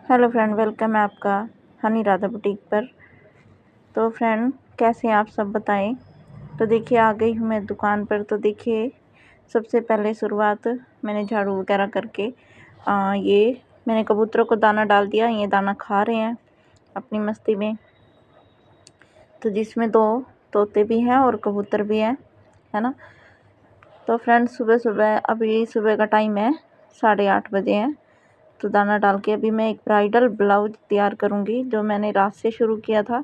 Hello friend, welcome है आपका Honey Radha boutique पर। तो फ्रेंड, कैसे हैं आप सब बताएं। तो देखिए, आ गई हूँ मैं दुकान पर। तो देखिए, सबसे पहले शुरुआत मैंने झाड़ू वगैरह करके ये मैंने कबूतरों को दाना डाल दिया। ये दाना खा रहे हैं अपनी मस्ती में। तो जिसमें 2 तोते भी हैं और कबूतर भी हैं, है ना। तो फ्रेंड, अभी सुबह का टाइम है, 8:30 बजे हैं। तो दाना डाल के अभी मैं एक ब्राइडल ब्लाउज तैयार करूँगी, जो मैंने रात से शुरू किया था।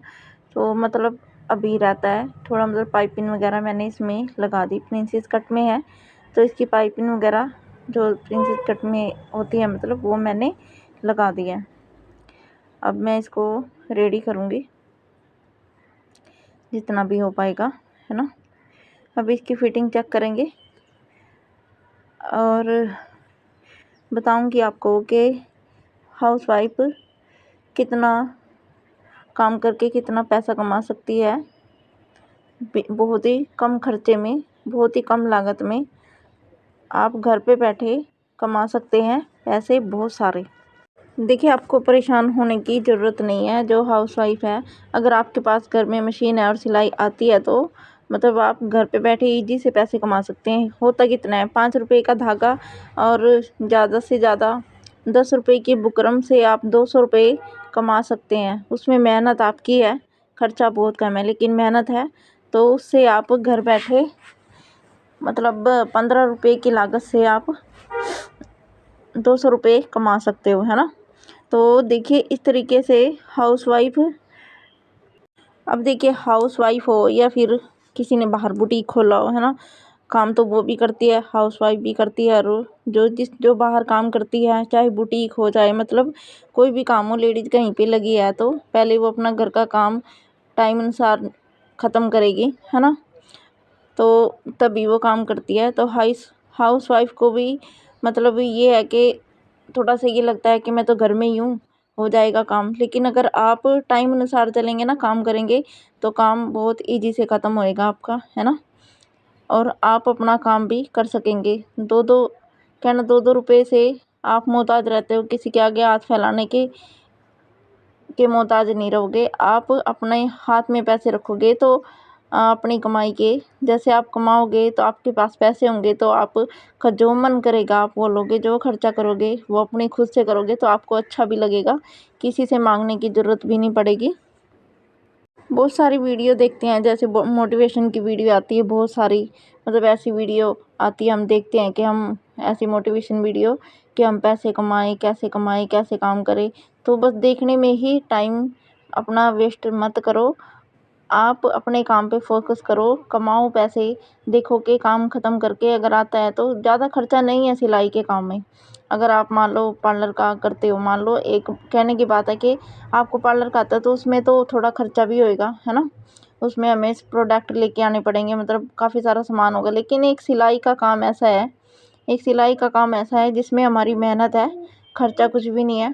तो मतलब अभी रहता है थोड़ा, मतलब पाइपिंग वगैरह मैंने इसमें लगा दी। प्रिंसेस कट में है, तो इसकी पाइपिंग वगैरह जो प्रिंसेस कट में होती है, मतलब वो मैंने लगा दी है। अब मैं इसको रेडी करूँगी जितना भी हो पाएगा, है ना। अब इसकी फिटिंग चेक करेंगे और बताऊंगी आपको कि हाउसवाइफ कितना काम करके कितना पैसा कमा सकती है। बहुत ही कम खर्चे में, बहुत ही कम लागत में आप घर पे बैठे कमा सकते हैं पैसे बहुत सारे। देखिए, आपको परेशान होने की ज़रूरत नहीं है जो हाउसवाइफ है। अगर आपके पास घर में मशीन है और सिलाई आती है, तो मतलब आप घर पे बैठे इजी से पैसे कमा सकते हैं। होता कितना है, 5 रुपए का धागा और ज़्यादा से ज़्यादा 10 रुपए की बुकरम से आप 200 रुपये कमा सकते हैं। उसमें मेहनत आपकी है, खर्चा बहुत कम है लेकिन मेहनत है। तो उससे आप घर बैठे मतलब 15 रुपये की लागत से आप 200 रुपये कमा सकते हो, है ना। तो देखिए, इस तरीके से हाउसवाइफ, अब देखिए हाउसवाइफ हो या फिर किसी ने बाहर बुटीक खोला हो, है ना, काम तो वो भी करती है, हाउसवाइफ भी करती है। और जो बाहर काम करती है, चाहे बुटीक हो चाहे मतलब कोई भी काम हो, लेडीज़ कहीं पे लगी है तो पहले वो अपना घर का काम टाइम अनुसार ख़त्म करेगी, है ना। तो तभी वो काम करती है। तो हाउसवाइफ को भी मतलब ये है कि थोड़ा सा ये लगता है कि मैं तो घर में ही हूँ, हो जाएगा काम। लेकिन अगर आप टाइम अनुसार चलेंगे ना, काम करेंगे, तो काम बहुत इजी से ख़त्म होएगा आपका, है ना। और आप अपना काम भी कर सकेंगे। दो दो रुपये से आप मोहताज रहते हो, किसी के आगे हाथ फैलाने के मोहताज नहीं रहोगे। आप अपने हाथ में पैसे रखोगे तो अपनी कमाई के, जैसे आप कमाओगे तो आपके पास पैसे होंगे, तो आप का जो मन करेगा आप वो लोगे, जो खर्चा करोगे वो अपनी खुद से करोगे, तो आपको अच्छा भी लगेगा, किसी से मांगने की ज़रूरत भी नहीं पड़ेगी। बहुत सारी वीडियो देखते हैं, जैसे मोटिवेशन की वीडियो आती है बहुत सारी, मतलब ऐसी वीडियो आती है, हम देखते हैं कि हम ऐसी मोटिवेशन वीडियो कि हम पैसे कमाएं, कैसे कमाएं, कैसे काम करें। तो बस देखने में ही टाइम अपना वेस्ट मत करो, आप अपने काम पे फोकस करो, कमाओ पैसे। देखो कि काम ख़त्म करके अगर आता है तो ज़्यादा खर्चा नहीं है सिलाई के काम में। अगर आप मान लो पार्लर का करते हो, मान लो, एक कहने की बात है कि आपको पार्लर का आता है, तो उसमें तो थोड़ा खर्चा भी होएगा, है ना। उसमें हमें प्रोडक्ट लेके आने पड़ेंगे, मतलब काफ़ी सारा सामान होगा। लेकिन एक सिलाई का काम ऐसा है, एक सिलाई का काम ऐसा है जिसमें हमारी मेहनत है, खर्चा कुछ भी नहीं है।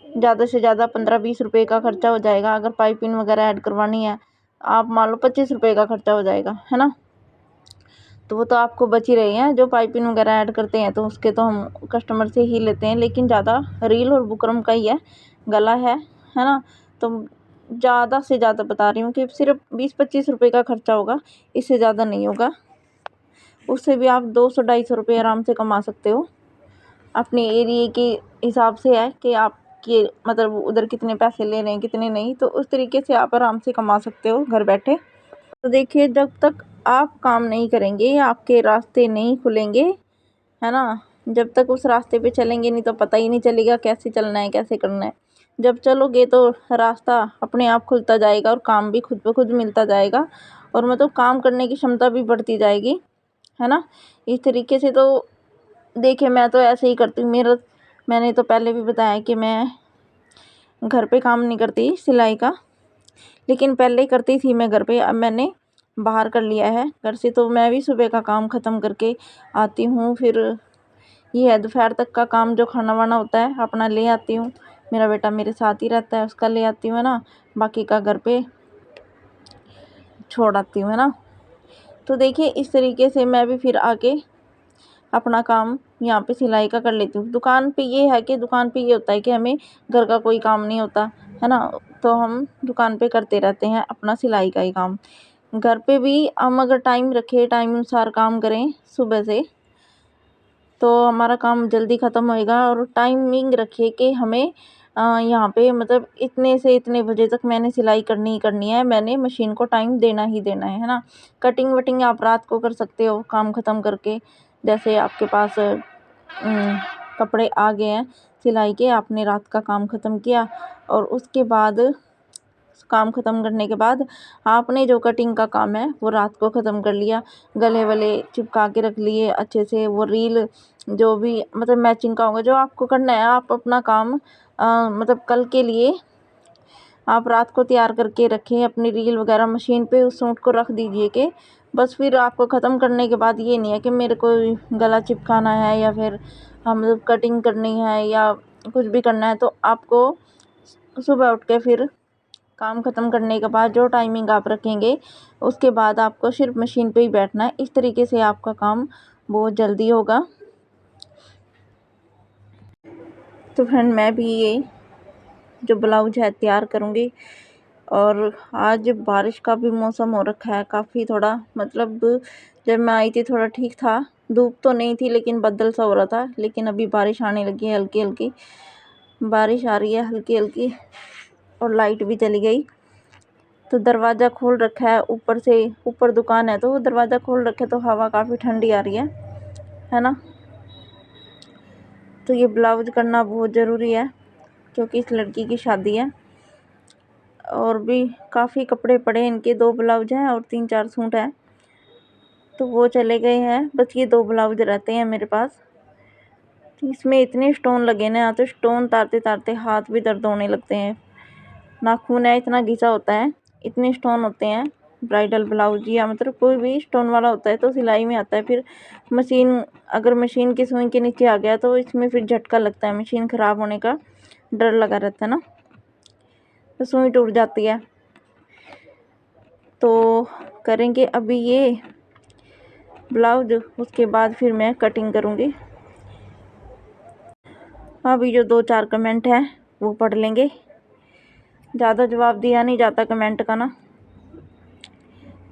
ज़्यादा से ज़्यादा 15-20 रुपये का खर्चा हो जाएगा। अगर पाइपिंग वगैरह ऐड करवानी है, आप मान लो 25 रुपये का खर्चा हो जाएगा, है ना। तो वो तो आपको बच ही रहे हैं। जो पाइपिंग वगैरह ऐड करते हैं तो उसके तो हम कस्टमर से ही लेते हैं, लेकिन ज़्यादा रील और बुकरम का ही है, गला है ना। तो ज़्यादा से ज़्यादा बता रही हूँ कि सिर्फ 20-25 रुपये का खर्चा होगा, इससे ज़्यादा नहीं होगा। उससे भी आप 200-250 रुपये आराम से कमा सकते हो। अपने एरिए के हिसाब से है कि आपके मतलब उधर कितने पैसे ले रहे हैं, कितने नहीं, तो उस तरीके से आप आराम से कमा सकते हो घर बैठे। तो देखिए, जब तक आप काम नहीं करेंगे, आपके रास्ते नहीं खुलेंगे, है ना। जब तक उस रास्ते पे चलेंगे नहीं तो पता ही नहीं चलेगा कैसे चलना है, कैसे करना है। जब चलोगे तो रास्ता अपने आप खुलता जाएगा और काम भी खुद ब खुद मिलता जाएगा, और मतलब काम करने की क्षमता भी बढ़ती जाएगी, है ना। इस तरीके से तो देखिए, मैं तो ऐसे ही करती हूँ। मैंने तो पहले भी बताया कि मैं घर पे काम नहीं करती सिलाई का, लेकिन पहले करती थी मैं घर पे। अब मैंने बाहर कर लिया है घर से। तो मैं भी सुबह का काम ख़त्म करके आती हूँ, फिर ये है दोपहर तक का काम, जो खाना वाना होता है अपना ले आती हूँ। मेरा बेटा मेरे साथ ही रहता है, उसका ले आती हूँ, है ना। बाकी का घर पे छोड़ आती हूँ, है ना। तो देखिए, इस तरीके से मैं भी फिर आके अपना काम यहाँ पे सिलाई का कर लेती हूँ। दुकान पे ये है कि दुकान पे ये होता है कि हमें घर का कोई काम नहीं होता है ना, तो हम दुकान पे करते रहते हैं अपना सिलाई का ही काम। घर पे भी हम अगर टाइम रखें, टाइम अनुसार काम करें सुबह से, तो हमारा काम जल्दी ख़त्म होएगा। और टाइमिंग रखिए कि हमें यहाँ पे मतलब इतने से इतने बजे तक मैंने सिलाई करनी ही करनी है, मैंने मशीन को टाइम देना ही देना है ना। कटिंग वटिंग आप रात को कर सकते हो काम ख़त्म करके, जैसे आपके पास कपड़े आ गए हैं सिलाई के, आपने रात का काम ख़त्म किया और उसके बाद काम ख़त्म करने के बाद आपने जो कटिंग का काम है वो रात को ख़त्म कर लिया, गले वले चिपका के रख लिए अच्छे से, वो रील जो भी मतलब मैचिंग का होगा जो आपको करना है, आप अपना काम मतलब कल के लिए आप रात को तैयार करके रखें अपनी रील वगैरह मशीन पे, उस सूट को रख दीजिए कि बस फिर आपको ख़त्म करने के बाद ये नहीं है कि मेरे को गला चिपकाना है या फिर हम मतलब कटिंग करनी है या कुछ भी करना है। तो आपको सुबह उठ के फिर काम ख़त्म करने के बाद जो टाइमिंग आप रखेंगे उसके बाद आपको सिर्फ मशीन पे ही बैठना है। इस तरीके से आपका काम बहुत जल्दी होगा। तो फ्रेंड मैं भी ये जो ब्लाउज है तैयार करूँगी। और आज बारिश का भी मौसम हो रखा है काफ़ी, थोड़ा मतलब जब मैं आई थी थोड़ा ठीक था, धूप तो नहीं थी लेकिन बदल सा हो रहा था, लेकिन अभी बारिश आने लगी है, हल्की हल्की बारिश आ रही है हल्की हल्की, और लाइट भी चली गई। तो दरवाज़ा खोल रखा है ऊपर से, ऊपर दुकान है तो वो दरवाज़ा खोल रखा है तो हवा काफ़ी ठंडी आ रही है ना। तो ये ब्लाउज करना बहुत ज़रूरी है क्योंकि इस लड़की की शादी है। और भी काफ़ी कपड़े पड़े हैं, इनके 2 ब्लाउज हैं और 3-4 सूट हैं, तो वो चले गए हैं, बस ये 2 ब्लाउज रहते हैं मेरे पास। तो इसमें इतने स्टोन लगे ना, तो स्टोन तारते तारते हाथ भी दर्द होने लगते हैं, नाखून है इतना घिसा होता है, इतने स्टोन होते हैं। ब्राइडल ब्लाउज या मतलब कोई भी स्टोन वाला होता है तो सिलाई में आता है, फिर मशीन अगर मशीन की सुई के नीचे आ गया तो इसमें फिर झटका लगता है, मशीन ख़राब होने का डर लगा रहता है ना, तो सुई टूट जाती है। तो करेंगे अभी ये ब्लाउज, उसके बाद फिर मैं कटिंग करूँगी। अभी जो 2-4 कमेंट हैं वो पढ़ लेंगे, ज़्यादा जवाब दिया नहीं जाता कमेंट का ना।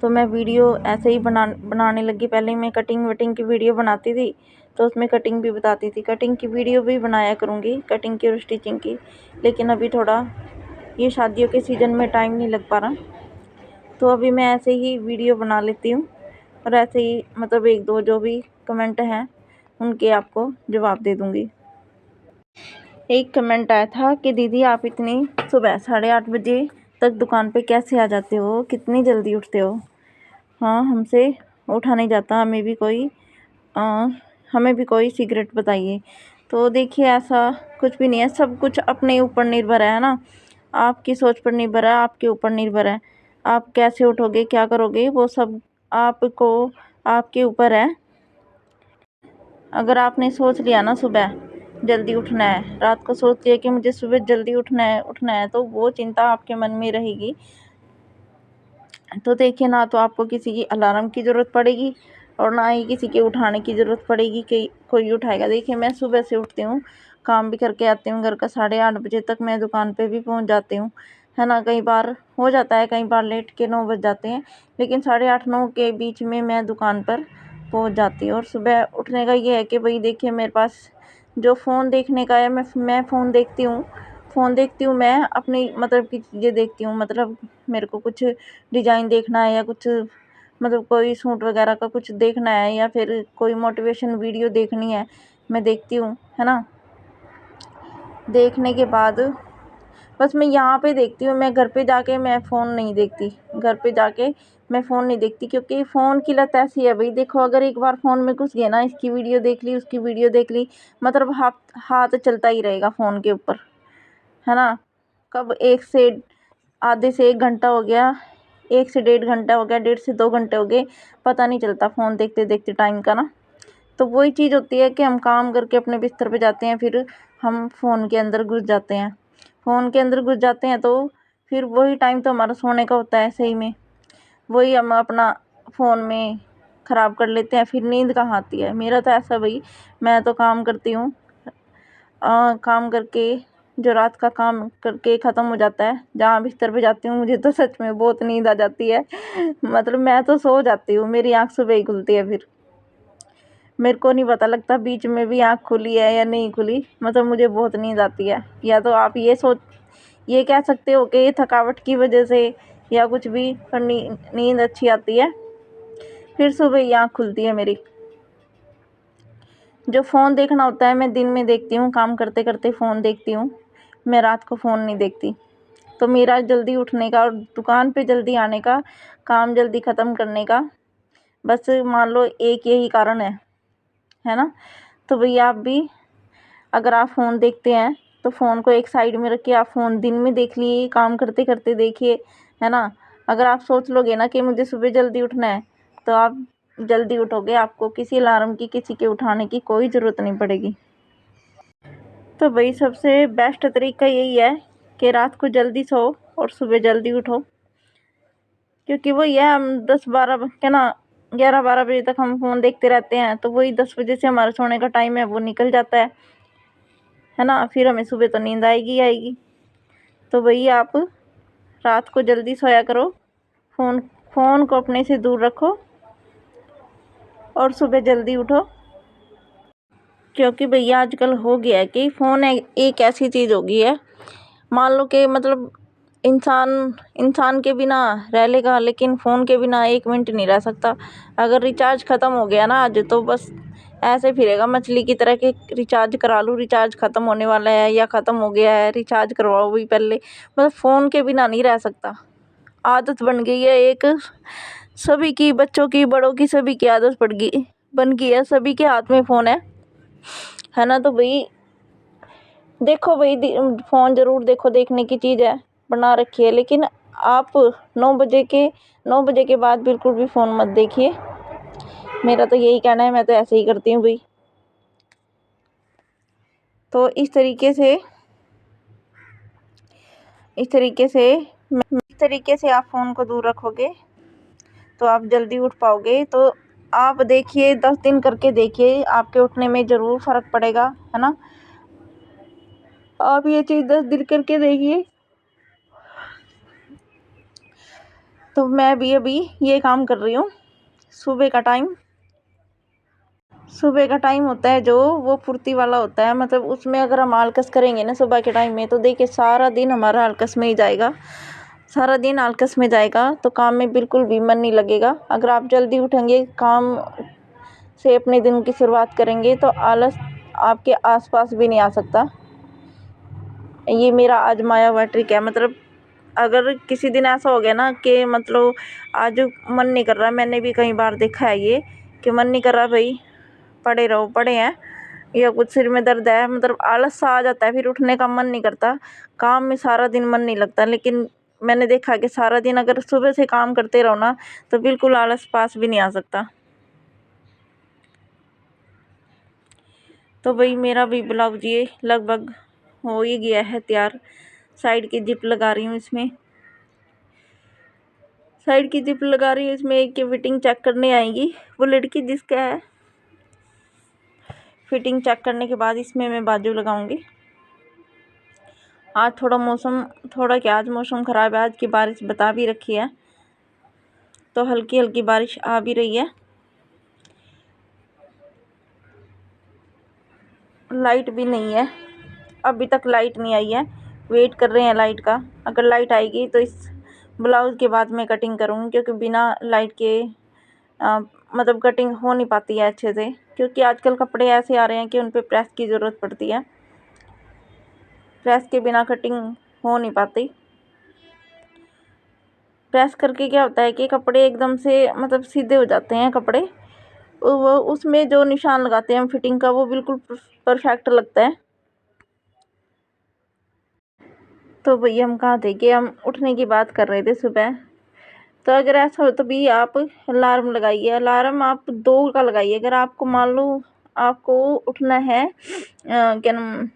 तो मैं वीडियो ऐसे ही बनाने लगी, पहले मैं कटिंग वटिंग की वीडियो बनाती थी तो उसमें कटिंग भी बताती थी, कटिंग की वीडियो भी बनाया करूँगी, कटिंग की और स्टिचिंग की। लेकिन अभी थोड़ा ये शादियों के सीज़न में टाइम नहीं लग पा रहा, तो अभी मैं ऐसे ही वीडियो बना लेती हूँ और ऐसे ही मतलब 1-2 जो भी कमेंट हैं उनके आपको जवाब दे दूँगी। एक कमेंट आया था कि दीदी आप इतनी सुबह 8:30 बजे तक दुकान पे कैसे आ जाते हो, कितनी जल्दी उठते हो। हाँ, हमसे उठा नहीं जाता, हमें भी कोई सीक्रेट बताइए। तो देखिए ऐसा कुछ भी नहीं है, सब कुछ अपने ऊपर निर्भर है ना, आपकी सोच पर निर्भर है, आपके ऊपर निर्भर है। आप कैसे उठोगे, क्या करोगे, वो सब आपको आपके ऊपर है। अगर आपने सोच लिया ना सुबह जल्दी उठना है, रात को सोच लिया कि मुझे सुबह जल्दी उठना है, तो वो चिंता आपके मन में रहेगी। तो देखिए ना, तो आपको किसी की अलार्म की ज़रूरत पड़ेगी और ना ही किसी के उठाने की ज़रूरत पड़ेगी कि कोई उठाएगा। देखिए मैं सुबह से उठती हूँ, काम भी करके आती हूँ घर का, 8:30 बजे तक मैं दुकान पे भी पहुँच जाती हूँ, है ना। कई बार हो जाता है, कई बार लेट के 9 बज जाते हैं, लेकिन 8:30-9 के बीच में मैं दुकान पर पहुँच जाती हूँ। और सुबह उठने का ये है कि भाई देखिए मेरे पास जो फ़ोन देखने का है, मैं फ़ोन देखती हूँ, मैं अपनी मतलब की चीज़ें देखती हूँ, मतलब मेरे को कुछ डिज़ाइन देखना है या कुछ मतलब कोई सूट वगैरह का कुछ देखना है या फिर कोई मोटिवेशन वीडियो देखनी है, मैं देखती हूँ, है ना। देखने के बाद बस मैं यहाँ पे देखती हूँ, मैं घर पे जाके मैं फ़ोन नहीं देखती, घर पे जाके मैं फ़ोन नहीं देखती, क्योंकि फ़ोन की लत ऐसी है भाई, देखो अगर एक बार फ़ोन में घुस गए ना, इसकी वीडियो देख ली, उसकी वीडियो देख ली, मतलब हाथ चलता ही रहेगा फ़ोन के ऊपर, है ना। कब आधे से 1 घंटा हो गया, 1 से 1.5 घंटा हो गया, 1.5 से 2 घंटे हो गए, पता नहीं चलता फ़ोन देखते देखते टाइम का ना। तो वही चीज़ होती है कि हम काम करके अपने बिस्तर पे जाते हैं, फिर हम फ़ोन के अंदर घुस जाते हैं, तो फिर वही टाइम तो हमारा सोने का होता है, सही में वही हम अपना फ़ोन में ख़राब कर लेते हैं, फिर नींद कहाँ आती है। मेरा तो ऐसा भाई, मैं तो काम करती हूँ, काम करके जो रात का काम करके ख़त्म हो जाता है, जहाँ बिस्तर पे जाती हूँ मुझे तो सच में बहुत नींद आ जाती है। मतलब मैं तो सो जाती हूँ, मेरी आँख सुबह ही खुलती है। फिर मेरे को नहीं पता लगता बीच में भी आँख खुली है या नहीं खुली, मतलब मुझे बहुत नींद आती है। या तो आप ये कह सकते हो कि थकावट की वजह से या कुछ भी, पर नींद अच्छी आती है, फिर सुबह ही आँख खुलती है मेरी। जो फ़ोन देखना होता है मैं दिन में देखती हूँ, काम करते करते फ़ोन देखती हूँ, मैं रात को फ़ोन नहीं देखती। तो मेरा जल्दी उठने का और दुकान पे जल्दी आने का, काम जल्दी ख़त्म करने का बस मान लो एक यही कारण है ना। तो भैया आप भी, अगर आप फ़ोन देखते हैं तो फ़ोन को एक साइड में रख के आप फ़ोन दिन में देख लिए, काम करते करते देखिए, है ना। अगर आप सोच लोगे ना कि मुझे सुबह जल्दी उठना है, तो आप जल्दी उठोगे, आपको किसी अलार्म की, किसी के उठाने की कोई ज़रूरत नहीं पड़ेगी। तो भाई सबसे बेस्ट तरीका यही है कि रात को जल्दी सो और सुबह जल्दी उठो, क्योंकि वही है, हम 10-12 क्या ना 11-12 बजे तक हम फ़ोन देखते रहते हैं, तो वही 10 बजे से हमारा सोने का टाइम है वो निकल जाता है ना। फिर हमें सुबह तो नींद आएगी। तो वही आप रात को जल्दी सोया करो, फ़ोन को अपने से दूर रखो और सुबह जल्दी उठो। क्योंकि भैया आजकल हो गया है कि फ़ोन एक ऐसी चीज़ हो गई है, मान लो कि मतलब इंसान के बिना रह लेगा, लेकिन फ़ोन के बिना 1 मिनट नहीं रह सकता। अगर रिचार्ज ख़त्म हो गया ना आज, तो बस ऐसे फिरेगा मछली की तरह कि रिचार्ज करा लूँ, रिचार्ज ख़त्म होने वाला है या ख़त्म हो गया है, रिचार्ज करवाओ भी पहले। मतलब फ़ोन के बिना नहीं रह सकता। आदत बन गई है एक, सभी की, बच्चों की, बड़ों की, सभी की आदत बन गई है, सभी के हाथ में फ़ोन है ना। तो भाई देखो भाई, फ़ोन ज़रूर देखो, देखने की चीज़ है, बना रखी है, लेकिन आप 9 बजे के बाद बिल्कुल भी फ़ोन मत देखिए। मेरा तो यही कहना है, मैं तो ऐसे ही करती हूँ भाई। तो इस तरीके से आप फ़ोन को दूर रखोगे तो आप जल्दी उठ पाओगे। तो आप देखिए, 10 दिन करके देखिए, आपके उठने में ज़रूर फ़र्क पड़ेगा, है ना। आप ये चीज़ 10 दिन करके देखिए। तो मैं भी अभी ये काम कर रही हूँ। सुबह का टाइम होता है जो, वो फुर्ती वाला होता है, मतलब उसमें अगर हम आलकस करेंगे ना सुबह के टाइम में, तो देखिए सारा दिन हमारा आलकस में ही जाएगा, सारा दिन आलकस में जाएगा, तो काम में बिल्कुल भी मन नहीं लगेगा। अगर आप जल्दी उठेंगे, काम से अपने दिन की शुरुआत करेंगे, तो आलस आपके आसपास भी नहीं आ सकता। ये मेरा आजमाया हुआ ट्रिक है। मतलब अगर किसी दिन ऐसा हो गया ना कि मतलब आज मन नहीं कर रहा, मैंने भी कई बार देखा है ये, कि मन नहीं कर रहा भाई, पड़े हैं, या कुछ सिर में दर्द है, मतलब आलस सा आ जाता है, फिर उठने का मन नहीं करता, काम में सारा दिन मन नहीं लगता। लेकिन मैंने देखा कि सारा दिन अगर सुबह से काम करते रहो ना, तो बिल्कुल आलस पास भी नहीं आ सकता। तो भाई मेरा भी ब्लाउज ये लगभग हो ही गया है तैयार। साइड की जिप लगा रही हूँ इसमें, इसमें एक की फिटिंग चेक करने आएगी वो लड़की जिसका है। फिटिंग चेक करने के बाद इसमें मैं बाजू लगाऊंगी। आज आज मौसम ख़राब है, आज की बारिश बता भी रखी है, तो हल्की हल्की बारिश आ भी रही है। लाइट भी नहीं है, अभी तक लाइट नहीं आई है, वेट कर रहे हैं लाइट का। अगर लाइट आएगी तो इस ब्लाउज़ के बाद मैं कटिंग करूँगी, क्योंकि बिना लाइट के मतलब कटिंग हो नहीं पाती है अच्छे से, क्योंकि आजकल कपड़े ऐसे आ रहे हैं कि उन पे प्रेस की ज़रूरत पड़ती है, प्रेस के बिना कटिंग हो नहीं पाती। प्रेस करके क्या होता है कि कपड़े एकदम से मतलब सीधे हो जाते हैं कपड़े, वो उसमें जो निशान लगाते हैं हम फिटिंग का, वो बिल्कुल परफेक्ट लगता है। तो भैया हम कहाँ थे कि हम उठने की बात कर रहे थे सुबह। तो अगर ऐसा हो तो भी आप अलार्म लगाइए, अलार्म आप 2 का लगाइए। अगर आपको मान लो आपको उठना है, क्या नाम,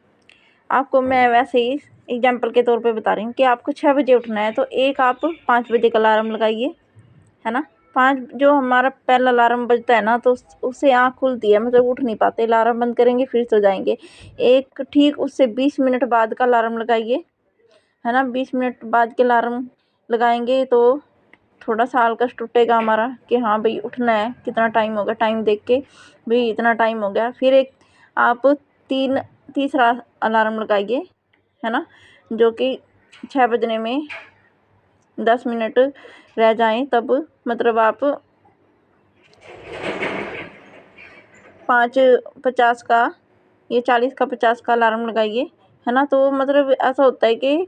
आपको मैं वैसे ही एग्जाम्पल के तौर पे बता रही हूँ कि आपको 6 बजे उठना है, तो एक आप 5 बजे का अलार्म लगाइए, है ना। 5 जो हमारा पहला अलार्म बजता है ना, तो उससे आँख खुलती है, मतलब उठ नहीं पाते। अलार्म बंद करेंगे फिर सो जाएंगे। एक ठीक उससे 20 मिनट बाद का अलार्म लगाइए, है ना। 20 मिनट बाद के अलार्म लगाएंगे तो थोड़ा सा आलकस टूटेगा हमारा कि हाँ भाई उठना है, कितना टाइम हो गया, टाइम देख के भाई इतना टाइम हो गया। फिर एक आप तीसरा अलार्म लगाइए, है ना, जो कि 6 बजने में 10 मिनट रह जाएं, तब मतलब आप 5:50 का, ये 40 का 50 का अलार्म लगाइए, है ना। तो मतलब ऐसा होता है कि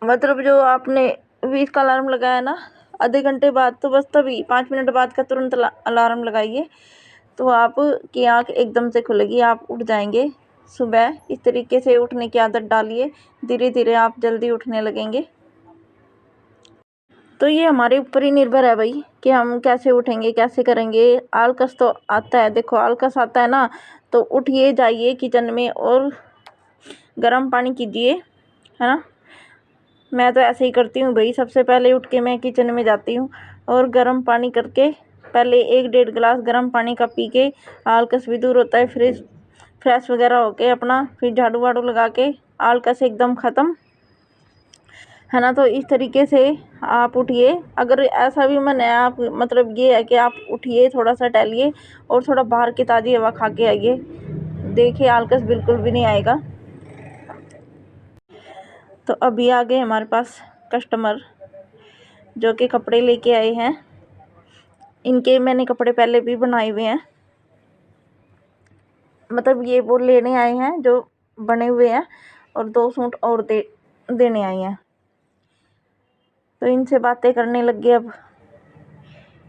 मतलब जो आपने 20 का अलार्म लगाया ना, आधे घंटे बाद तो बस तभी 5 मिनट बाद का तुरंत अलार्म लगाइए, तो आपकी आँख एकदम से खुलेगी, आप उठ जाएंगे सुबह। इस तरीके से उठने की आदत डालिए, धीरे धीरे आप जल्दी उठने लगेंगे। तो ये हमारे ऊपर ही निर्भर है भाई कि हम कैसे उठेंगे, कैसे करेंगे। आलकस तो आता है, देखो आलकस आता है ना, तो उठिए, जाइए किचन में और गर्म पानी कीजिए, है ना। मैं तो ऐसे ही करती हूँ भाई, सबसे पहले उठ के मैं किचन में जाती हूँ और गर्म पानी करके पहले 1-1.5 गिलास गर्म पानी का पी के आलकस भी दूर होता है। फ्रेश वगैरह होके अपना फिर झाड़ू वाड़ू लगा के आलकस एकदम ख़त्म, है ना। तो इस तरीके से आप उठिए। अगर ऐसा भी मन है, आप मतलब ये है कि आप उठिए, थोड़ा सा टहलिए और थोड़ा बाहर की ताज़ी हवा खा के आइए, देखिए आलकस बिल्कुल भी नहीं आएगा। तो अभी आ गए हमारे पास कस्टमर जो कि कपड़े लेके आए हैं। इनके मैंने कपड़े पहले भी बनाए हुए हैं, मतलब ये वो लेने आए हैं जो बने हुए हैं, और 2 सूट और देने आए हैं। तो इनसे बातें करने लग गए। अब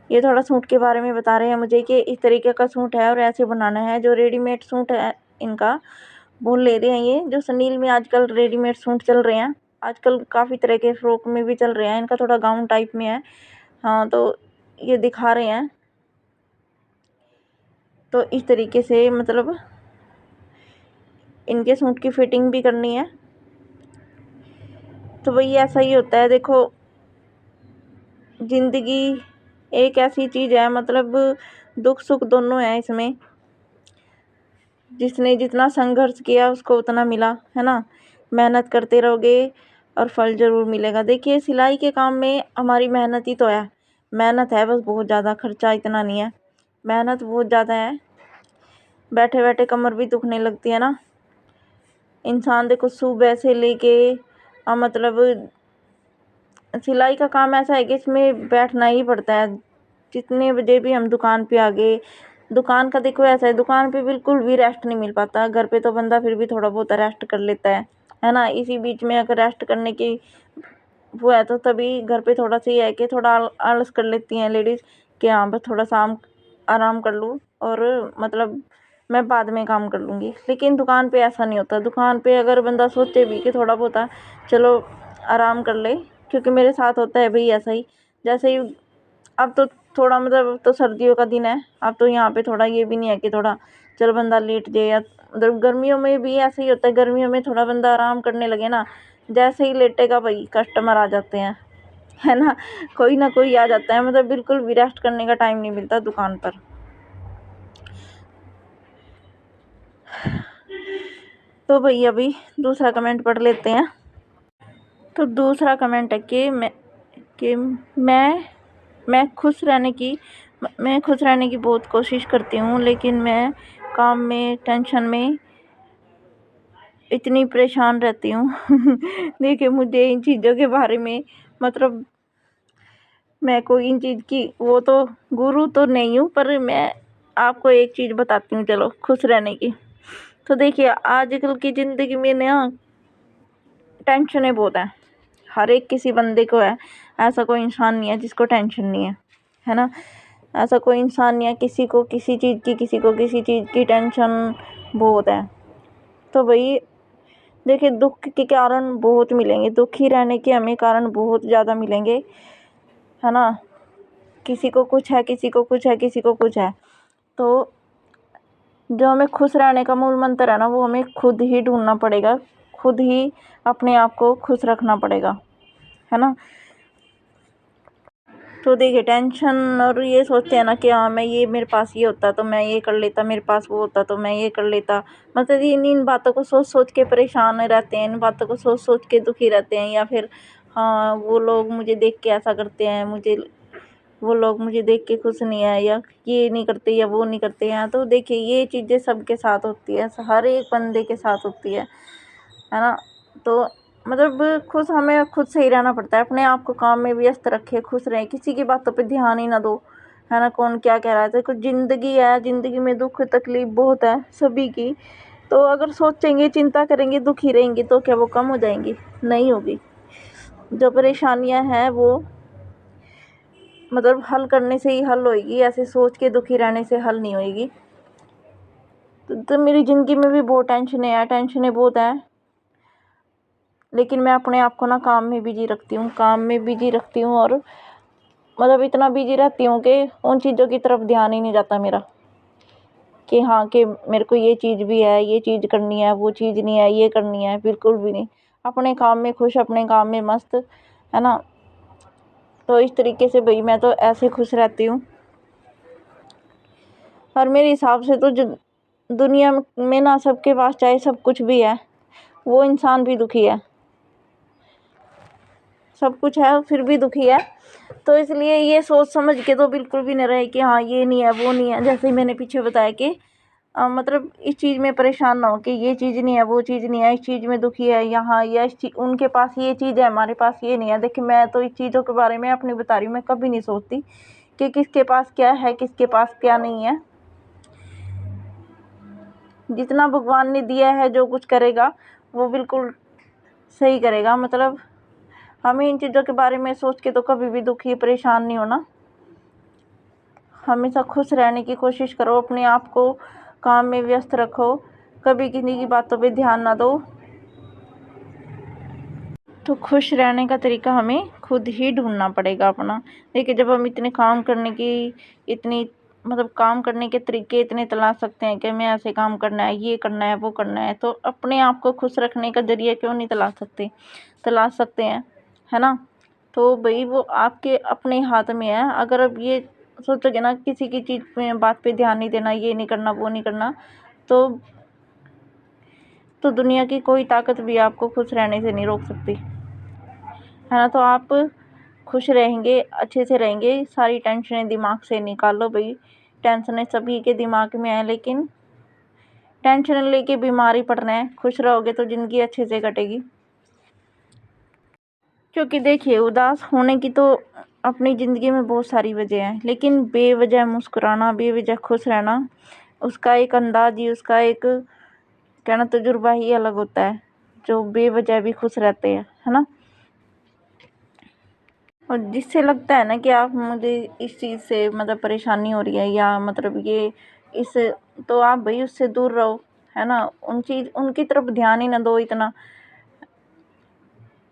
ये थोड़ा सूट के बारे में बता रहे हैं मुझे कि इस तरीके का सूट है और ऐसे बनाना है। जो रेडीमेड सूट है इनका वो ले रहे हैं, ये जो सनील में आजकल रेडीमेड सूट चल रहे हैं, आजकल काफ़ी तरह के फ्रॉक में भी चल रहे हैं, इनका थोड़ा गाउन टाइप में है। हाँ, तो ये दिखा रहे हैं। तो इस तरीके से मतलब इनके सूट की फिटिंग भी करनी है। तो वही ऐसा ही होता है, देखो ज़िंदगी एक ऐसी चीज़ है, मतलब दुख सुख दोनों है इसमें। जिसने जितना संघर्ष किया उसको उतना मिला, है ना। मेहनत करते रहोगे और फल ज़रूर मिलेगा। देखिए सिलाई के काम में हमारी मेहनत ही तो है, मेहनत है बस, बहुत ज़्यादा खर्चा इतना नहीं है, मेहनत बहुत ज़्यादा है। बैठे बैठे कमर भी दुखने लगती है ना। इंसान देखो सुबह से लेके मतलब सिलाई का काम ऐसा है कि इसमें बैठना ही पड़ता है। जितने बजे भी हम दुकान पे आ गए, दुकान का देखो ऐसा है, दुकान पे बिल्कुल भी रेस्ट नहीं मिल पाता। घर पे तो बंदा फिर भी थोड़ा बहुत रेस्ट कर लेता है ना। इसी बीच में अगर रेस्ट करने की वो है तो तभी घर पे थोड़ा सा ये है कि थोड़ा आलस कर लेती हैं लेडीज़ कि हाँ बस थोड़ा सा आराम कर लूँ और मतलब मैं बाद में काम कर लूँगी। लेकिन दुकान पे ऐसा नहीं होता। दुकान पे अगर बंदा सोचे भी कि थोड़ा बहुत चलो आराम कर ले, क्योंकि मेरे साथ होता है भाई ऐसा ही। जैसे ही अब तो थोड़ा मतलब अब तो सर्दियों का दिन है, अब तो यहाँ पे थोड़ा ये भी नहीं है कि थोड़ा चल बंदा लेट जाए, या मतलब गर्मियों में भी ऐसे ही होता है। गर्मियों में थोड़ा बंदा आराम करने लगे ना, जैसे ही लेटेगा भाई कस्टमर आ जाते हैं, है ना। कोई ना कोई आ जाता है, मतलब बिल्कुल भी रेस्ट करने का टाइम नहीं मिलता दुकान पर। तो भाई अभी दूसरा कमेंट पढ़ लेते हैं। तो दूसरा कमेंट है कि मैं खुश रहने की बहुत कोशिश करती हूँ, लेकिन मैं काम में टेंशन में इतनी परेशान रहती हूँ। देखिए मुझे इन चीज़ों के बारे में मतलब मैं कोई इन चीज़ की वो तो गुरु तो नहीं हूँ, पर मैं आपको एक चीज़ बताती हूँ चलो खुश रहने की। तो देखिए आजकल की ज़िंदगी में ना टेंशनें बहुत हैं, हर एक किसी बंदे को है। ऐसा कोई इंसान नहीं है जिसको टेंशन नहीं है ना। ऐसा कोई इंसान नहीं है किसी को किसी चीज़ की टेंशन बहुत है। तो भाई देखिए दुख के कारण बहुत मिलेंगे, दुखी रहने के हमें कारण बहुत ज़्यादा मिलेंगे, है ना। किसी को कुछ है, किसी को कुछ है, किसी को कुछ है। तो जो हमें खुश रहने का मूल मंत्र है ना, वो हमें खुद ही ढूंढना पड़ेगा, खुद ही अपने आप को खुश रखना पड़ेगा, है ना। तो देखिए टेंशन और ये सोचते हैं ना कि हाँ मैं ये मेरे पास ये होता तो मैं ये कर लेता, मेरे पास वो होता तो मैं ये कर लेता। मतलब इन बातों को सोच सोच के परेशान रहते हैं, इन बातों को सोच सोच के दुखी रहते हैं। या फिर हाँ वो लोग मुझे देख के ऐसा करते हैं, वो लोग मुझे देख के खुश नहीं है, या ये नहीं करते या वो नहीं करते हैं। तो देखिए ये चीज़ें सबके साथ होती है, हर एक बंदे के साथ होती है ना। तो मतलब खुश हमें खुद से ही रहना पड़ता है, अपने आप को काम में व्यस्त रखे, खुश रहें, किसी की बातों पे ध्यान ही ना दो, है ना। कौन क्या कह रहा है, तो कुछ ज़िंदगी है, ज़िंदगी में दुख तकलीफ बहुत है सभी की। तो अगर सोचेंगे, चिंता करेंगे, दुखी रहेंगे तो क्या वो कम हो जाएंगी? नहीं होगी। जो परेशानियां हैं वो मतलब हल करने से ही हल होएगी, ऐसे सोच के दुखी रहने से हल नहीं होएगी। तो मेरी ज़िंदगी में भी बहुत टेंशनें बहुत है, लेकिन मैं अपने आप को ना काम में बिजी रखती हूँ, और मतलब इतना बिजी रहती हूँ कि उन चीज़ों की तरफ ध्यान ही नहीं जाता मेरा, कि हाँ कि मेरे को ये चीज़ भी है, ये चीज़ करनी है, वो चीज़ नहीं है, ये करनी है, बिल्कुल भी नहीं। अपने काम में खुश, अपने काम में मस्त, है ना। तो इस तरीके से भाई मैं तो ऐसे खुश रहती हूँ। और मेरे हिसाब से तो दुनिया में ना सबके पास चाहे सब कुछ भी है, वो इंसान भी दुखी है। सब कुछ है फिर भी दुखी है। तो इसलिए ये सोच समझ के तो बिल्कुल भी नहीं रहे कि हाँ ये नहीं है, वो नहीं है। जैसे ही मैंने पीछे बताया कि मतलब इस चीज़ में परेशान ना हो कि ये चीज़ नहीं है, वो चीज़ नहीं है, इस चीज़ में दुखी है यहाँ, या उनके पास ये चीज़ है, हमारे पास ये नहीं है। देखिए मैं तो इस चीज़ों के बारे में अपनी बता रही हूँ, मैं कभी नहीं सोचती कि किसके पास क्या है, किसके पास क्या नहीं है। जितना भगवान ने दिया है, जो कुछ करेगा वो बिल्कुल सही करेगा। मतलब हमें इन चीज़ों के बारे में सोच के तो कभी भी दुखी परेशान नहीं होना। हमेशा खुश रहने की कोशिश करो, अपने आप को काम में व्यस्त रखो, कभी किसी की बातों पे ध्यान ना दो। तो खुश रहने का तरीका हमें खुद ही ढूंढना पड़ेगा अपना। देखिए जब हम इतने काम करने की इतनी मतलब काम करने के तरीके इतने तलाश सकते हैं कि हमें ऐसे काम करना है, ये करना है, वो करना है, तो अपने आप को खुश रखने का जरिया क्यों नहीं तलाश सकते हैं, है ना। तो भाई वो आपके अपने हाथ में है। अगर अब ये सोचोगे ना किसी की चीज़ पे बात पे ध्यान नहीं देना, ये नहीं करना, वो नहीं करना, तो दुनिया की कोई ताकत भी आपको खुश रहने से नहीं रोक सकती, है ना। तो आप खुश रहेंगे, अच्छे से रहेंगे, सारी टेंशनें दिमाग से निकालो भाई। टेंशनें सभी के दिमाग में है, लेकिन टेंशन लेके बीमार ही पड़ रहे हैं। खुश रहोगे तो ज़िंदगी अच्छे से कटेगी। क्योंकि देखिए उदास होने की तो अपनी ज़िंदगी में बहुत सारी वजह हैं, लेकिन बेवजह मुस्कुराना, बेवजह खुश रहना, उसका एक अंदाज ही, उसका एक कहना तजुर्बा ही अलग होता है, जो बेवजह भी खुश रहते हैं, है ना। और जिससे लगता है ना कि आप मुझे इस चीज़ से मतलब परेशानी हो रही है, या मतलब ये इस तो आप भाई उससे दूर रहो, है ना। उनकी तरफ ध्यान ही ना दो इतना।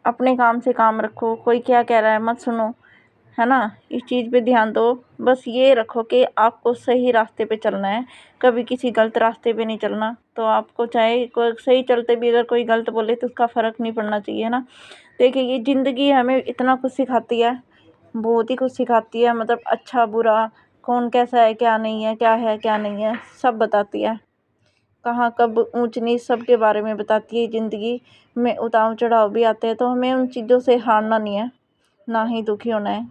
अपने काम से काम रखो, कोई क्या कह रहा है मत सुनो, है ना। इस चीज़ पे ध्यान दो। बस ये रखो कि आपको सही रास्ते पे चलना है, कभी किसी गलत रास्ते पे नहीं चलना। तो आपको चाहे कोई सही चलते भी अगर कोई गलत बोले तो उसका फ़र्क नहीं पड़ना चाहिए, है ना। देखिए ये ज़िंदगी हमें इतना कुछ सिखाती है, बहुत ही कुछ सिखाती है। मतलब अच्छा बुरा, कौन कैसा है, क्या नहीं है, क्या नहीं है, सब बताती है। कहाँ कब ऊंच नीच सब के बारे में बताती है। ज़िंदगी में उतार चढ़ाव भी आते हैं, तो हमें उन चीज़ों से हारना नहीं है, ना ही दुखी होना है।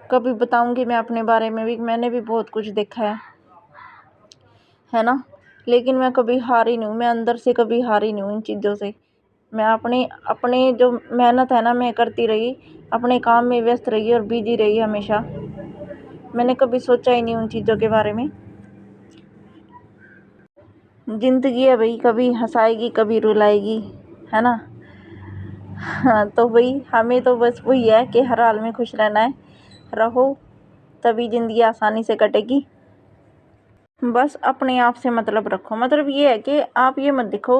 कभी बताऊंगी मैं अपने बारे में भी, मैंने भी बहुत कुछ देखा है ना। लेकिन मैं कभी हारी नहीं हूँ, मैं अंदर से कभी हारी नहीं हूँ इन चीज़ों से। मैं अपनी अपनी जो मेहनत है ना, मैं करती रही, अपने काम में व्यस्त रही और बिजी रही हमेशा। मैंने कभी सोचा ही नहीं उन चीज़ों के बारे में। ज़िंदगी है भाई, कभी हंसाएगी कभी रुलाएगी, है ना। हाँ तो भाई हमें तो बस वही है कि हर हाल में खुश रहना है। रहो तभी ज़िंदगी आसानी से कटेगी। बस अपने आप से मतलब रखो। मतलब ये है कि आप ये मत देखो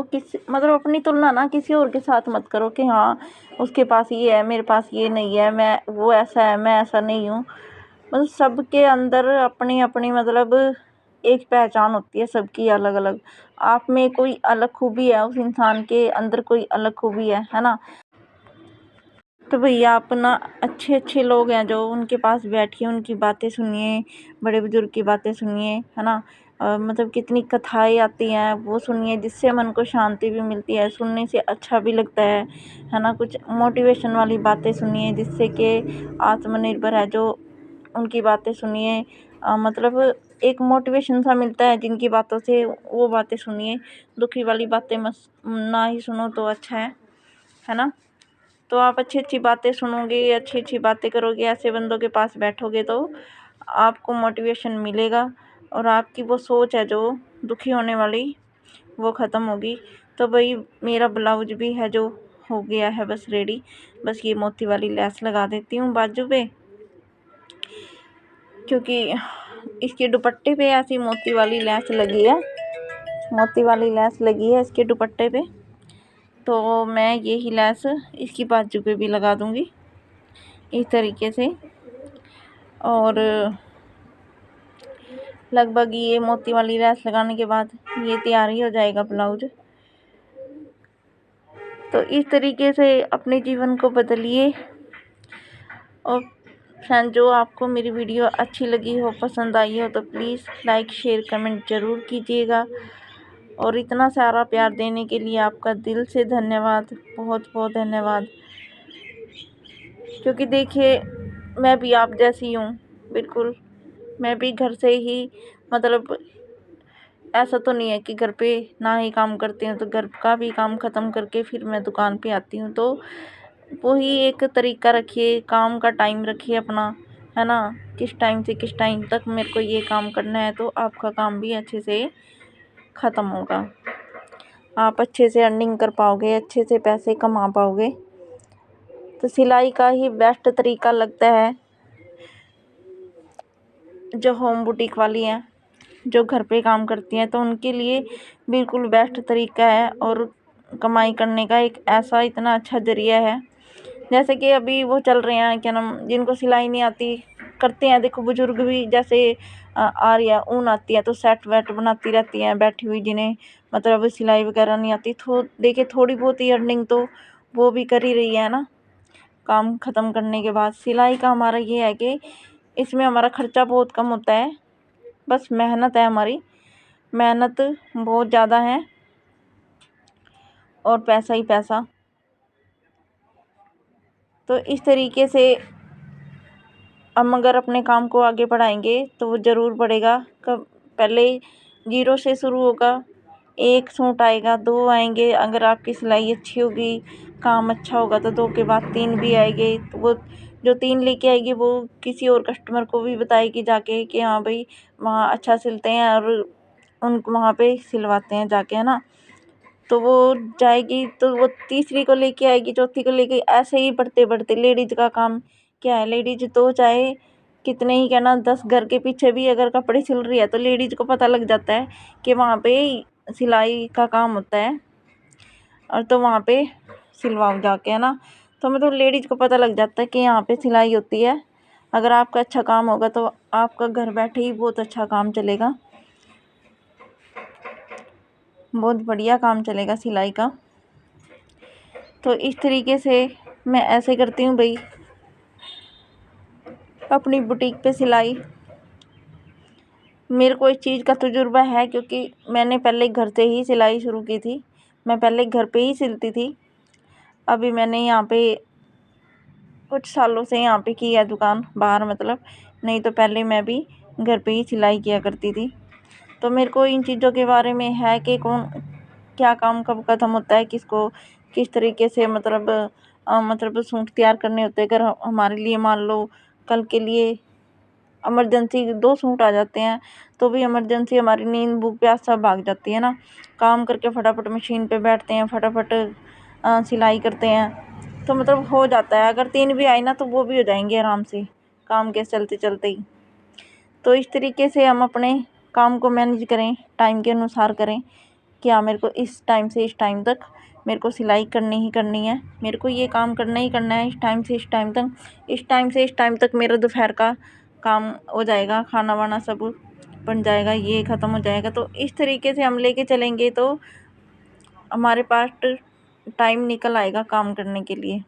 मतलब अपनी तुलना ना किसी और के साथ मत करो कि हाँ उसके पास ये है, मेरे पास ये नहीं है, मैं वो ऐसा है, मैं ऐसा नहीं हूँ। मतलब सबके अंदर अपनी अपनी मतलब एक पहचान होती है, सबकी अलग अलग। आप में कोई अलग खूबी है, उस इंसान के अंदर कोई अलग खूबी है ना। तो भैया आप ना अच्छे अच्छे लोग हैं जो उनके पास बैठिए, उनकी बातें सुनिए, बड़े बुजुर्ग की बातें सुनिए, है ना। मतलब कितनी कथाएं आती हैं वो सुनिए, जिससे मन को शांति भी मिलती है, सुनने से अच्छा भी लगता है ना। कुछ मोटिवेशन वाली बातें सुनिए जिससे कि आत्मनिर्भर है जो, उनकी बातें सुनिए। मतलब एक मोटिवेशन सा मिलता है जिनकी बातों से, वो बातें सुनिए। दुखी वाली बातें मत ना ही सुनो तो अच्छा है ना। तो आप अच्छी अच्छी बातें सुनोगे, अच्छी अच्छी बातें करोगे, ऐसे बंदों के पास बैठोगे तो आपको मोटिवेशन मिलेगा, और आपकी वो सोच है जो दुखी होने वाली वो ख़त्म होगी। तो भाई मेरा ब्लाउज भी है जो हो गया है बस रेडी। बस ये मोती वाली लेस लगा देती हूँ बाजू पे, क्योंकि इसके दुपट्टे पे ऐसी मोती वाली लेस लगी है, मोती वाली लेस लगी है इसके दुपट्टे पे। तो मैं यही लेस इसकी बाजू पे भी लगा दूंगी इस तरीके से, और लगभग ये मोती वाली लेस लगाने के बाद ये तैयार ही हो जाएगा ब्लाउज। तो इस तरीके से अपने जीवन को बदलिए। और फ्रेंड, जो आपको मेरी वीडियो अच्छी लगी हो, पसंद आई हो, तो प्लीज़ लाइक शेयर कमेंट ज़रूर कीजिएगा। और इतना सारा प्यार देने के लिए आपका दिल से धन्यवाद, बहुत बहुत धन्यवाद। क्योंकि देखिए मैं भी आप जैसी हूँ, बिल्कुल मैं भी घर से ही, मतलब ऐसा तो नहीं है कि घर पे ना ही काम करती हूँ, तो घर का भी काम ख़त्म करके फिर मैं दुकान पे आती हूँ। तो वही एक तरीका रखिए, काम का टाइम रखिए अपना, है ना। किस टाइम से किस टाइम तक मेरे को ये काम करना है, तो आपका काम भी अच्छे से ख़त्म होगा, आप अच्छे से अर्निंग कर पाओगे, अच्छे से पैसे कमा पाओगे। तो सिलाई का ही बेस्ट तरीका लगता है जो होम बुटीक वाली हैं, जो घर पे काम करती हैं, तो उनके लिए बिल्कुल बेस्ट तरीका है, और कमाई करने का एक ऐसा इतना अच्छा ज़रिया है। जैसे कि अभी वो चल रहे हैं, क्या नाम, जिनको सिलाई नहीं आती करते हैं, देखो बुजुर्ग भी, जैसे आर्या ऊन आती है तो सेट वेट बनाती रहती हैं बैठी हुई, जिन्हें मतलब सिलाई वगैरह नहीं आती, तो देखिए थोड़ी बहुत ही अर्निंग तो वो भी कर ही रही है ना काम ख़त्म करने के बाद। सिलाई का हमारा ये है कि इसमें हमारा ख़र्चा बहुत कम होता है, बस मेहनत है, हमारी मेहनत बहुत ज़्यादा है और पैसा ही पैसा। तो इस तरीके से हम अगर अपने काम को आगे बढ़ाएंगे तो वो ज़रूर बढ़ेगा। कब पहले जीरो से शुरू होगा, एक सूट आएगा, दो आएंगे, अगर आपकी सिलाई अच्छी होगी, काम अच्छा होगा, तो दो के बाद तीन भी आएंगे। तो वो जो तीन लेके आएगी वो किसी और कस्टमर को भी बताएगी जाके कि हाँ भाई वहाँ अच्छा सिलते हैं, और उन वहाँ पे सिलवाते हैं जाके, है ना। तो वो जाएगी तो वो तीसरी को लेके आएगी, चौथी को लेके, ऐसे ही बढ़ते बढ़ते। लेडीज का काम क्या है, लेडीज तो चाहे कितने ही कहना 10 घर के पीछे भी अगर कपड़े सिल रही है, तो लेडीज को पता लग जाता है कि वहाँ पे सिलाई का काम होता है, और तो वहाँ पे सिलवाओ जाके, है ना। तो मतलब लेडीज को पता लग जाता है कि यहाँ पे सिलाई होती है। अगर आपका अच्छा काम होगा तो आपका घर बैठे ही बहुत अच्छा काम चलेगा, बहुत बढ़िया काम चलेगा सिलाई का। तो इस तरीके से मैं ऐसे करती हूँ भाई अपनी बुटीक पे सिलाई। मेरे को इस चीज़ का तजुर्बा है, क्योंकि मैंने पहले घर से ही सिलाई शुरू की थी, मैं पहले घर पे ही सिलती थी। अभी मैंने यहाँ पे कुछ सालों से यहाँ पे की है दुकान बाहर, मतलब नहीं तो पहले मैं भी घर पे ही सिलाई किया करती थी। तो मेरे को इन चीज़ों के बारे में है कि कौन क्या काम कब ख़त्म होता है, किसको किस तरीके से, मतलब सूट तैयार करने होते हैं। अगर हमारे लिए मान लो कल के लिए इमरजेंसी 2 सूट आ जाते हैं, तो भी इमरजेंसी हमारी नींद भूख प्यास सब भाग जाती है ना। काम करके फटाफट मशीन पे बैठते हैं, फटाफट सिलाई करते हैं, तो मतलब हो जाता है। अगर 3 भी आए ना तो वो भी हो जाएंगे आराम से, काम के चलते चलते ही। तो इस तरीके से हम अपने काम को मैनेज करें, टाइम के अनुसार करें कि हाँ मेरे को इस टाइम से इस टाइम तक मेरे को सिलाई करनी ही करनी है, मेरे को ये काम करना ही करना है, इस टाइम से इस टाइम तक, इस टाइम से इस टाइम तक मेरा दोपहर का काम हो जाएगा, खाना वाना सब बन जाएगा, ये ख़त्म हो जाएगा। तो इस तरीके से हम लेके चलेंगे तो हमारे पास टाइम निकल आएगा काम करने के लिए।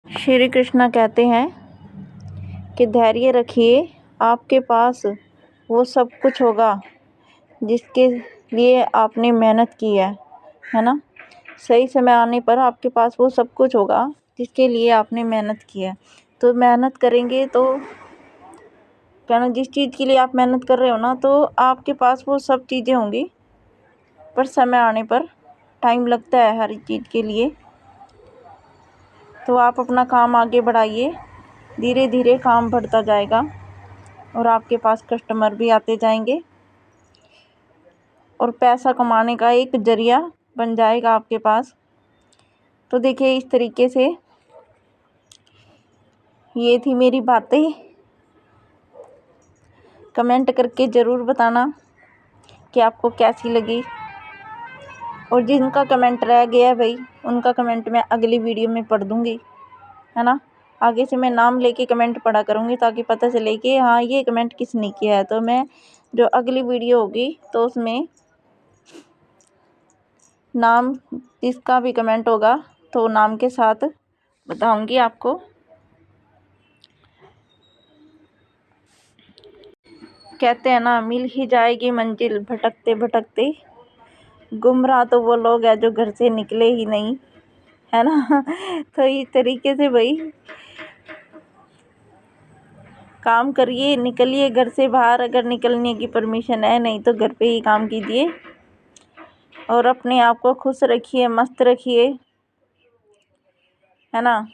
श्री कृष्ण कहते हैं कि धैर्य रखिए, आपके पास वो सब कुछ होगा जिसके लिए आपने मेहनत की है ना। सही समय आने पर आपके पास वो सब कुछ होगा जिसके लिए आपने मेहनत की है। तो मेहनत करेंगे तो क्या ना, जिस चीज़ के लिए आप मेहनत कर रहे हो ना, तो आपके पास वो सब चीज़ें होंगी, पर समय आने पर टाइम लगता है हर चीज़ के लिए। तो आप अपना काम आगे बढ़ाइए, धीरे धीरे काम बढ़ता जाएगा और आपके पास कस्टमर भी आते जाएंगे और पैसा कमाने का एक ज़रिया बन जाएगा आपके पास। तो देखिए, इस तरीके से ये थी मेरी बातें। कमेंट करके ज़रूर बताना कि आपको कैसी लगी, और जिनका कमेंट रह गया भाई, उनका कमेंट मैं अगली वीडियो में पढ़ दूँगी, है ना। आगे से मैं नाम लेके कमेंट पढ़ा करूँगी ताकि पता चले कि हाँ, ये कमेंट किसने किया है। तो मैं जो अगली वीडियो होगी तो उसमें नाम, जिसका भी कमेंट होगा तो नाम के साथ बताऊँगी आपको। कहते हैं ना, मिल ही जाएगी मंजिल भटकते भटकते, गुमराह तो वो लोग हैं जो घर से निकले ही नहीं, है ना। तो इस तरीके से भाई काम करिए, निकलिए घर से बाहर अगर निकलने की परमिशन है, नहीं तो घर पे ही काम कीजिए और अपने आप को खुश रखिए, मस्त रखिए, है ना।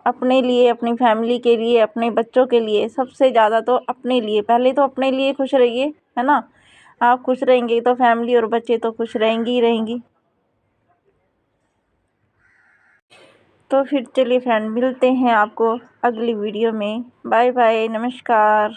अपने लिए, अपनी फैमिली के लिए, अपने बच्चों के लिए, सबसे ज़्यादा तो अपने लिए, पहले तो अपने लिए खुश रहिए, है ना। आप खुश रहेंगे तो फैमिली और बच्चे तो खुश रहेंगी ही रहेंगी। तो फिर चलिए फ्रेंड, मिलते हैं आपको अगली वीडियो में। बाय बाय, नमस्कार।